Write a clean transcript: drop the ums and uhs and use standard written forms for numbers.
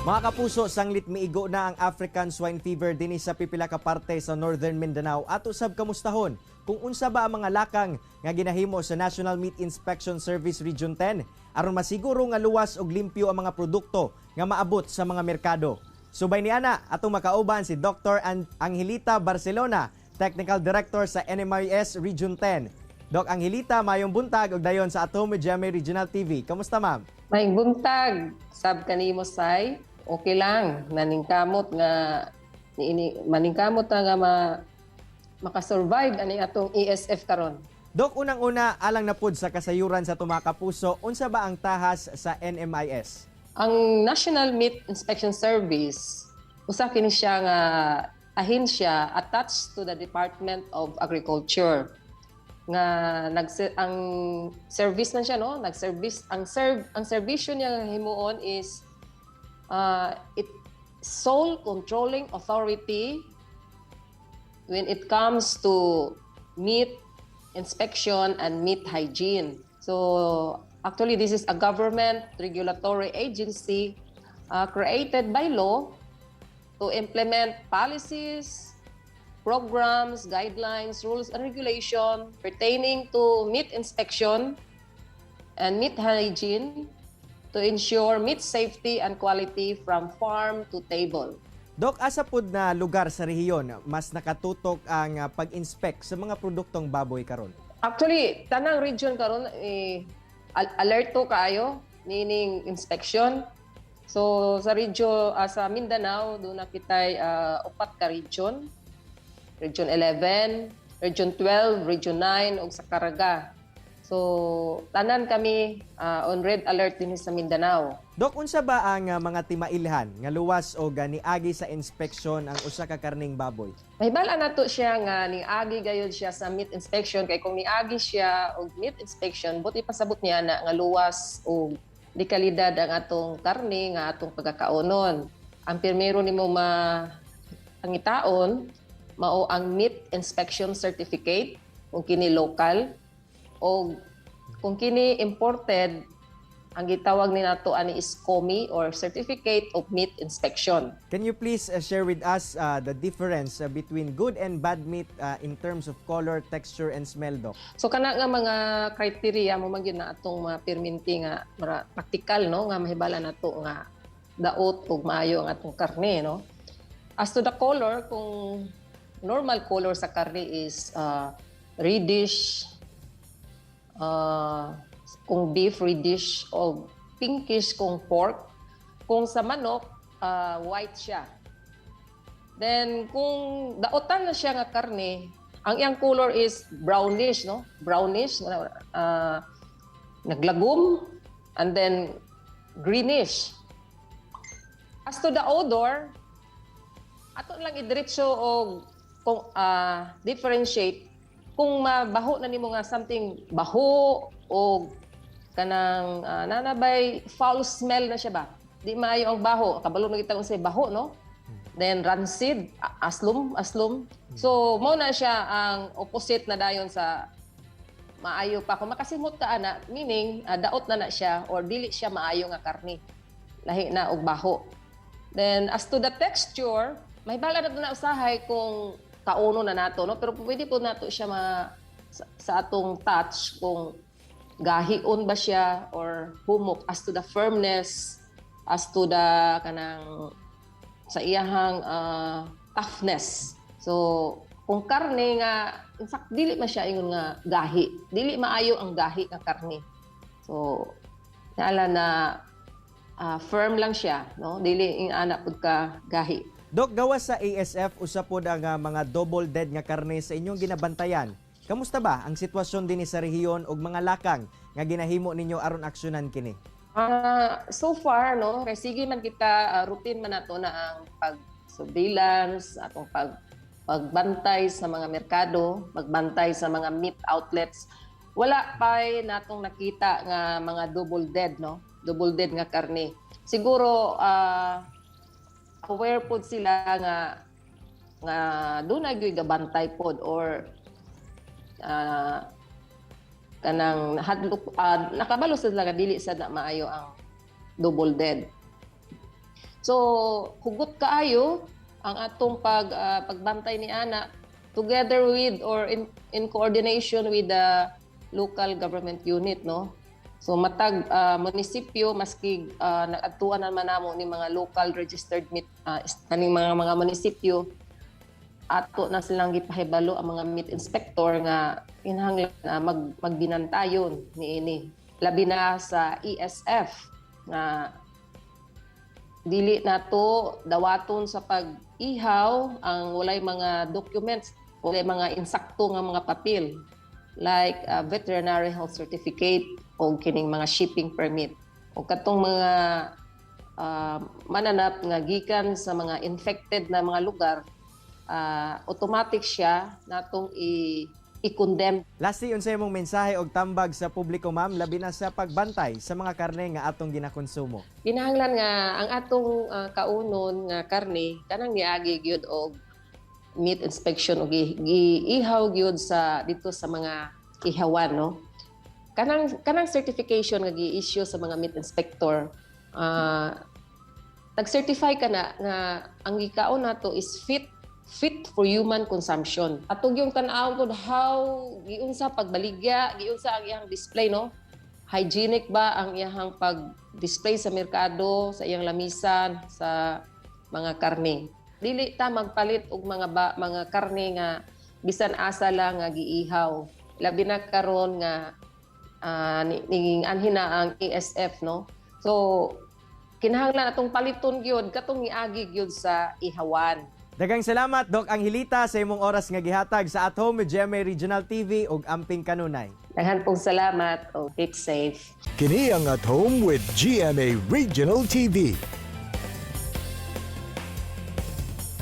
Mga kapuso, sanglit miigo na ang African Swine Fever dinhi sa pipila ka parte sa Northern Mindanao at usab kamustahon kung unsa ba ang mga lakang nga ginahimo sa National Meat Inspection Service Region 10 aron masiguro nga luwas ug limpyo ang mga produkto nga maabot sa mga merkado. Subay niana atong makauban si Dr. Angelita Barcelona, Technical Director sa NMIS Region 10. Doc Angelita, mayong buntag og dayon sa Atomy GMA Regional TV. Kamusta, ma'am? Mayong buntag, sab kanimo say. Okay lang, maningkamot nga maningkamot nga makasurvive ani atong ESF karon. Dok, unang-una alang na pud sa kasayuran sa tumaka puso, unsa ba ang tahas sa NMIS? Ang National Meat Inspection Service usa kini siya nga ahensya attached to the Department of Agriculture nga ang service man siya, no, nag-service ang serbisyo niya himuon is it sole controlling authority when it comes to meat inspection and meat hygiene. So actually this is a government regulatory agency created by law to implement policies, programs, guidelines, rules, and regulation pertaining to meat inspection and meat hygiene to ensure meat safety and quality from farm to table. Dok, asa pud na lugar sa rehiyon mas nakatutok ang pag-inspect sa mga produktong baboy karon? Actually, tanang region karon alerto kaayo meaning inspection. So sa region sa Mindanao do na kitay upat ka region. Region 11, Region 12, Region 9 ug sa Caraga. So tanan kami on red alert din sa Mindanao. Dok, unsa ba ang mga timailhan nga luwas o niagi sa inspeksyon ang usa ka karning baboy? Mahibal nato siya nga niagi gayud siya sa meat inspection kay kung niagi siya og meat inspection buti pasabot niya na nga luwas o di kalidad ang atong karne nga atong pagkakaunon. Ang pirmero nimo pangitaon mao ang meat inspection certificate kung kini local o kung kini imported ang gitawag ni nato ani is COMI or Certificate of Meat Inspection. Can you please share with us the difference between good and bad meat in terms of color, texture, and smell, Doc? So kana nga mga criteria mo man gyud na atong mga perminti nga practical, no, nga mahibala nato nga daot ug maayo ang atong karne, no. As to the color, kung normal color sa karne is reddish, kung beef reddish o pinkish kung pork. Kung sa manok, white siya. Then kung daotan na siya nga karne, ang iyang color is brownish, no? Brownish, naglagom, and then greenish. As to the odor, ato lang idiretso og kung differentiate kung mabaho na nimo nga something baho o kanang nanabay foul smell na siya ba, di maayo ang baho, kabalo na kita unsay baho, no, then rancid, aslom. So mao na siya ang opposite na dayon sa maayo pa kung makasimot ka ana, meaning daot na siya or dili siya maayo nga karne, lahi na og baho. Then as to the texture, may bala na usahay kung kauno na nato, no, pero pwede po nato siya sa atong touch kung gahion ba siya or humok. As to the firmness, as to the kanang sa iyahang toughness. So kung karne nga in fact dili man siya ingon nga gahi, dili maayo ang gahi nga karne. So naala na firm lang siya, no, dili ana pud ka gahi. Dok, gawas sa ASF, usa pod ang mga double dead nga karne sa inyong ginabantayan. Kamusta ba ang sitwasyon dinhi sa rehiyon ug mga lakang nga ginahimo ninyo aron aksyonan kini? So far, no, kay sige man kita routine man nato na ang pag-surveillance, atong pagbantay sa mga merkado, magbantay sa mga meat outlets. Wala pa natong nakita nga mga double dead, no? Double dead nga karne. Siguro aware pod sila nga doon na gyud gabantay pod or kanang nakabalo sila nga dili sad na maayo ang double dead. So hugot kaayo ang atong pagbantay ni ana together with or in coordination with the local government unit, no. So matag munisipyo maski nag-adtuan naman namo ni mga local registered kaning mga munisipyo, ato na silang gipahibalo ang mga meat inspector nga kinahanglan magbinantayon niini, labi na sa ESF nga dili nato dawaton sa pag-ihaw ang walay mga documents, walay mga insakto nga mga papel like veterinary health certificate o kining mga shipping permit o katong mga mananap nga gikan sa mga infected na mga lugar, automatic siya natong i-condemn. Lastly, unsay imong mensahe og tambag sa publiko, ma'am, labi na sa pagbantay sa mga karne nga atong ginakonsumo? Kinahanglan nga ang atong kaunon nga karne kanang niagi gyud og meat inspection og giihaw gyud sa dito sa mga ihawan, no. Kanang certification nga gi-issue sa mga meat inspector, nag-certify ka na nga ang gikaon nato is fit for human consumption. Atong yung tan-aw pod how giunsa pagbaligya, giunsa ang iyang display, no? Hygienic ba ang iyang pag-display sa merkado, sa iyang lamisan, sa mga karne. Dili ta magpalit og mga karne nga bisan asa lang nga giihaw. Labi na karon nga ning anhina ang ESF, no? So kinahanglan atong paliton gyud katong niagi gyud sa ihawan. Daghang salamat, Doc Angelita, sa imong oras nga gihatag sa At Home with GMA Regional TV ug Amping Kanunay. Daghan pong salamat o keep safe. Kini ang At Home with GMA Regional TV.